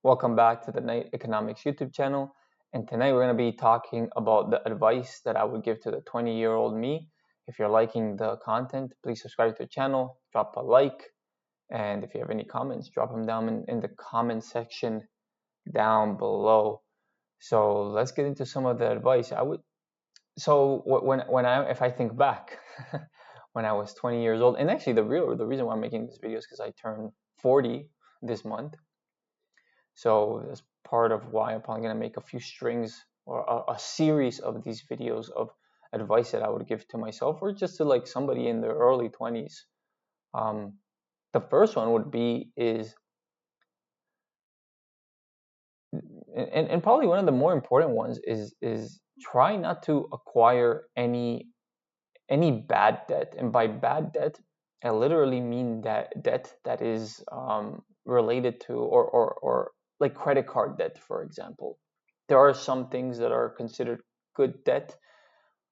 Welcome back to the NITE Economics YouTube channel. And tonight we're going to be talking about the advice that I would give to the 20-year-old me. If you're liking the content, please subscribe to the channel, drop a like, and if you have any comments, drop them down in the comment section down below. So let's get into some of the advice. If I think back, when I was 20 years old, and actually the reason why I'm making this video is because I turned 40 this month. So that's part of why I'm probably going to make a few strings or a series of these videos of advice that I would give to myself or just to like somebody in their early 20s. The first one would be and probably one of the more important ones is try not to acquire any bad debt. And by bad debt, I literally mean that debt that is related to or like credit card debt, for example. There are some things that are considered good debt,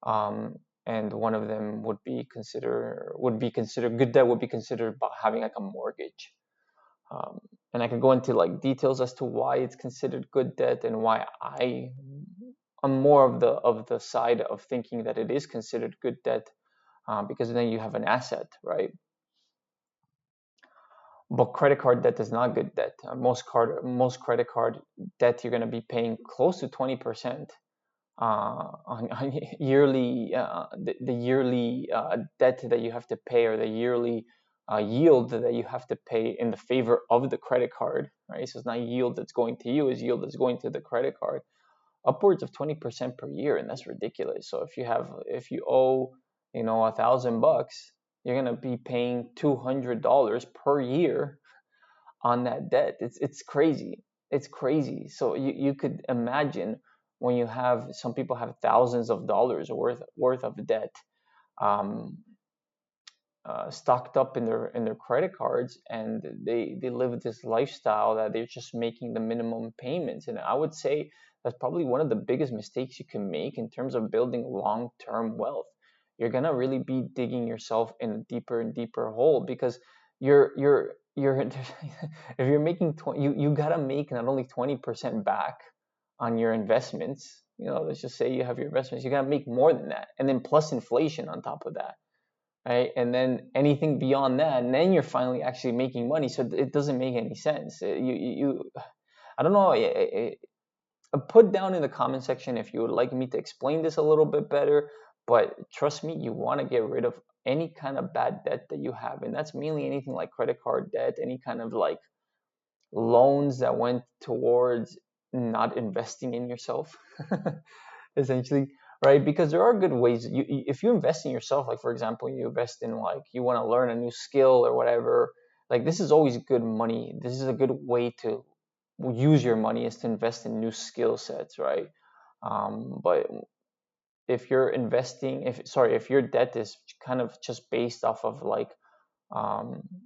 and one of them would be considered good debt would be considered by having like a mortgage. And I could go into like details as to why it's considered good debt and why I'm more of the side of thinking that it is considered good debt, because then you have an asset, right? But credit card debt is not good debt. Most credit card debt, you're going to be paying close to 20% on yearly the yearly debt that you have to pay, or the yearly yield that you have to pay in the favor of the credit card, right? So it's not yield that's going to you, it's yield that's going to the credit card. Upwards of 20% per year, and that's ridiculous. So if you owe $1,000, you're gonna be paying $200 per year on that debt. It's crazy. It's crazy. So you could imagine when you have some people have thousands of dollars worth of debt stocked up in their credit cards, and they live this lifestyle that they're just making the minimum payments. And I would say that's probably one of the biggest mistakes you can make in terms of building long-term wealth. You're gonna really be digging yourself in a deeper and deeper hole, because you're if you're making you gotta make not only 20% back on your investments. Let's just say you have your investments, you gotta make more than that, and then plus inflation on top of that, right? And then anything beyond that, and then you're finally actually making money. So it doesn't make any sense. I don't know. Put down in the comment section if you would like me to explain this a little bit better. But trust me, you want to get rid of any kind of bad debt that you have, and that's mainly anything like credit card debt, any kind of like loans that went towards not investing in yourself, essentially, right? Because there are good ways. If you invest in yourself, like for example, you invest in like you want to learn a new skill or whatever, like this is always good money. This is a good way to use your money, is to invest in new skill sets, right? But if you're investing, if your debt is kind of just based off of like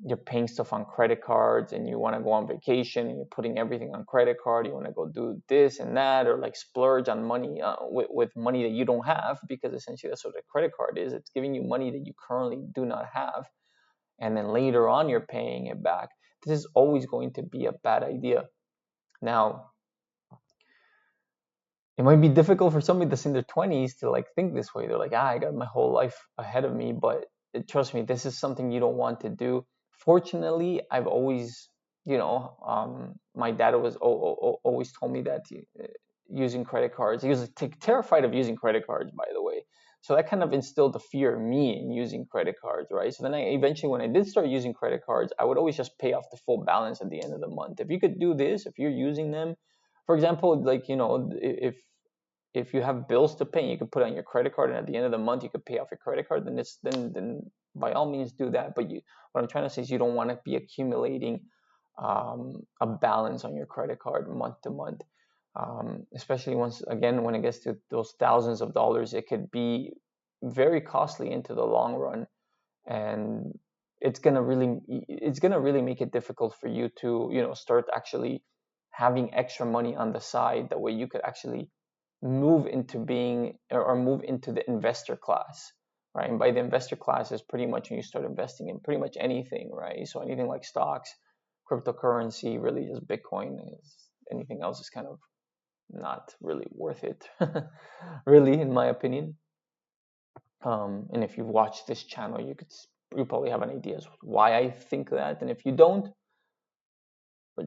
you're paying stuff on credit cards, and you want to go on vacation and you're putting everything on credit card, you want to go do this and that, or like splurge on money with money that you don't have, because essentially that's what a credit card is. It's giving you money that you currently do not have, and then later on you're paying it back. This is always going to be a bad idea. Now, it might be difficult for somebody that's in their 20s to like think this way. They're like, I got my whole life ahead of me. But trust me, this is something you don't want to do. Fortunately, I've always, my dad was always told me that using credit cards, he was terrified of using credit cards, by the way. So that kind of instilled the fear in me in using credit cards, right? So then eventually, when I did start using credit cards, I would always just pay off the full balance at the end of the month. If you could do this, if you're using them, for example, like, if you have bills to pay, you could put on your credit card, and at the end of the month you could pay off your credit card. Then by all means do that. But what I'm trying to say is you don't want to be accumulating a balance on your credit card month to month, especially when it gets to those thousands of dollars. It could be very costly into the long run, and it's gonna really make it difficult for you to start actually having extra money on the side. That way you could actually move into the investor class, right? And by the investor class is pretty much when you start investing in pretty much anything, right? So anything like stocks, cryptocurrency, really just Bitcoin anything else is kind of not really worth it, really, in my opinion. And if you've watched this channel, you probably have an idea as why I think that. And if you don't,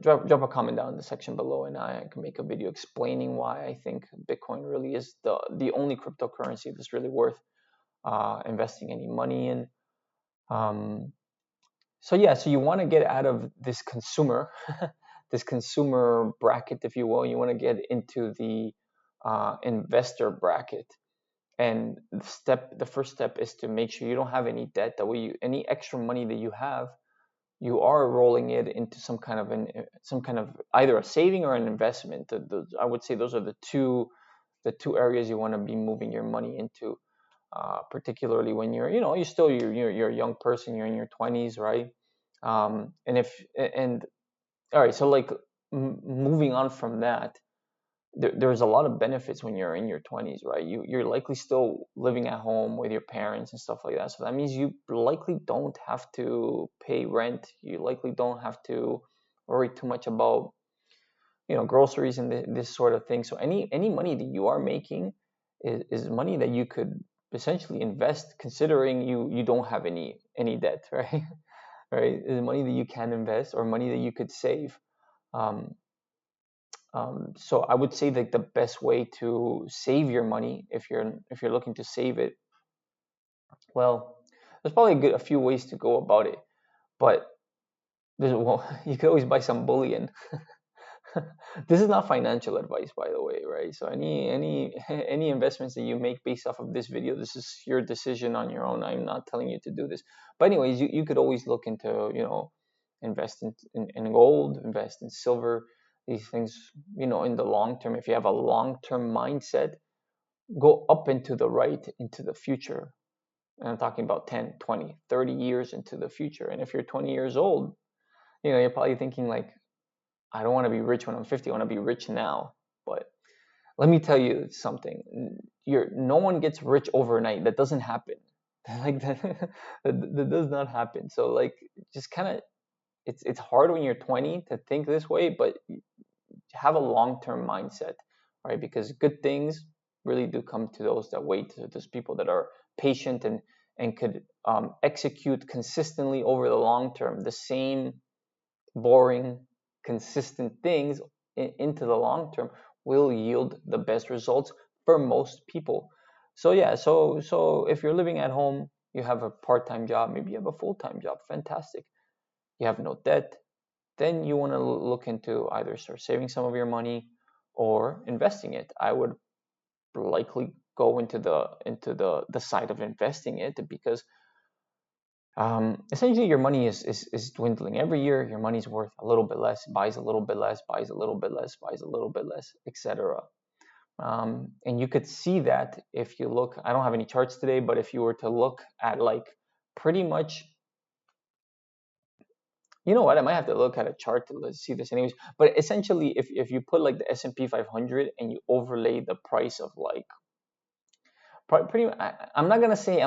drop a comment down in the section below, and I can make a video explaining why I think Bitcoin really is the only cryptocurrency that's really worth investing any money in. So yeah, so you want to get out of this consumer, this consumer bracket, if you will. You want to get into the investor bracket. And the first step is to make sure you don't have any debt. That way, any extra money that you have, you are rolling it into some kind of either a saving or an investment. I would say those are the two areas you want to be moving your money into, particularly when you're a young person, you're in your 20s, right? And all right, so like moving on from that, there's a lot of benefits when you're in your 20s, right? You're likely still living at home with your parents and stuff like that. So that means you likely don't have to pay rent. You likely don't have to worry too much about, groceries and this sort of thing. So any money that you are making is money that you could essentially invest, considering you don't have any debt, right? Right? Is money that you can invest or money that you could save. So I would say that the best way to save your money, if you're looking to save it, well, there's probably a few ways to go about it, but you could always buy some bullion. This is not financial advice, by the way, right? So any investments that you make based off of this video, this is your decision on your own. I'm not telling you to do this, but anyways, you could always look into, invest in gold, invest in silver. These things, in the long term, if you have a long-term mindset, go up into the right, into the future. And I'm talking about 10, 20, 30 years into the future. And if you're 20 years old, you're probably thinking like, I don't want to be rich when I'm 50. I want to be rich now. But let me tell you something. No one gets rich overnight. That doesn't happen. Like that does not happen. So like, just kind of, it's hard when you're 20 to think this way, but have a long-term mindset, right? Because good things really do come to those that wait, to those people that are patient and could execute consistently over the long term the same boring, consistent things into the long term will yield the best results for most people. So yeah, so if you're living at home, you have a part-time job, maybe you have a full-time job, fantastic. You have no debt, then you want to look into either start saving some of your money or investing it. I would likely go into the side of investing it, because essentially your money is dwindling every year. Your money's worth a little bit less, buys a little bit less, buys a little bit less, buys a little bit less, etc. And you could see that if you look. I don't have any charts today, but if you were to look at like pretty much, you know what? I might have to look at a chart to see this anyways. But essentially, if you put like the S&P 500 and you overlay the price of like pretty, I'm not gonna say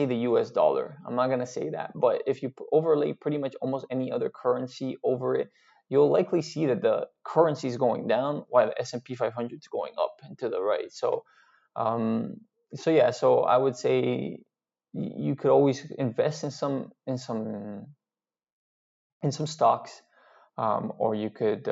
the US dollar. I'm not gonna say that. But if you overlay pretty much almost any other currency over it, you'll likely see that the currency is going down while the S&P 500 is going up and to the right. Um, so I would say you could always invest in some stocks, or you could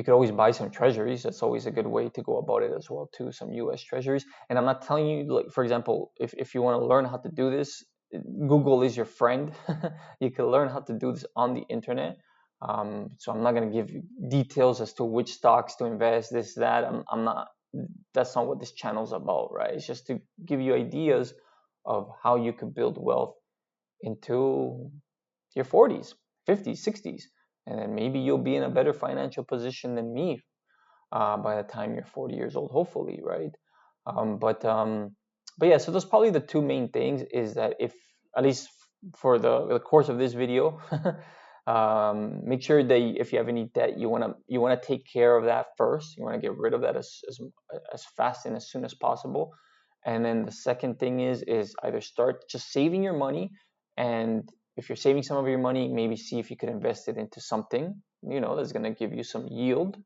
always buy some treasuries. That's always a good way to go about it as well too, some US treasuries. And I'm not telling you, like, for example, if you want to learn how to do this, Google is your friend. You can learn how to do this on the internet. So I'm not going to give you details as to which stocks to invest, this, that. I'm not, that's not what this channel is about, right? It's just to give you ideas of how you could build wealth into your 40s, 50s, 60s, and then maybe you'll be in a better financial position than me by the time you're 40 years old, hopefully, right? But yeah, so that's probably the two main things. Is that if, at least for the course of this video, make sure that if you have any debt, you wanna take care of that first. You wanna get rid of that as fast and as soon as possible. And then the second thing is either start just saving your money, and if you're saving some of your money, maybe see if you could invest it into something that's going to give you some yield.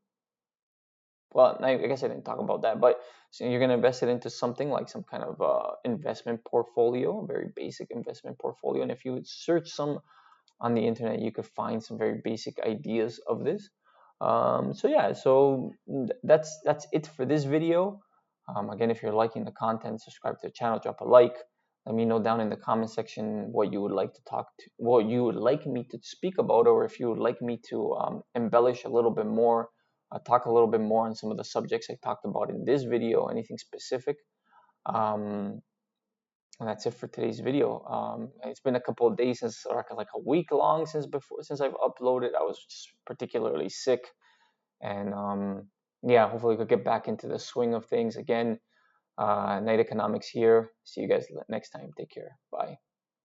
Well, I guess I didn't talk about that, but so you're going to invest it into something like some kind of investment portfolio, a very basic investment portfolio. And if you would search some on the internet, you could find some very basic ideas of this. So yeah, so that's it for this video. Again, if you're liking the content, subscribe to the channel, drop a like. Let me know down in the comment section what you would like to what you would like me to speak about, or if you would like me to embellish a little bit more, talk a little bit more on some of the subjects I talked about in this video, anything specific. And that's it for today's video. It's been a couple of days since, or like a week long since I've uploaded. I was just particularly sick, and yeah, hopefully we'll get back into the swing of things again. NITE Economics here. See you guys next time. Take care. Bye.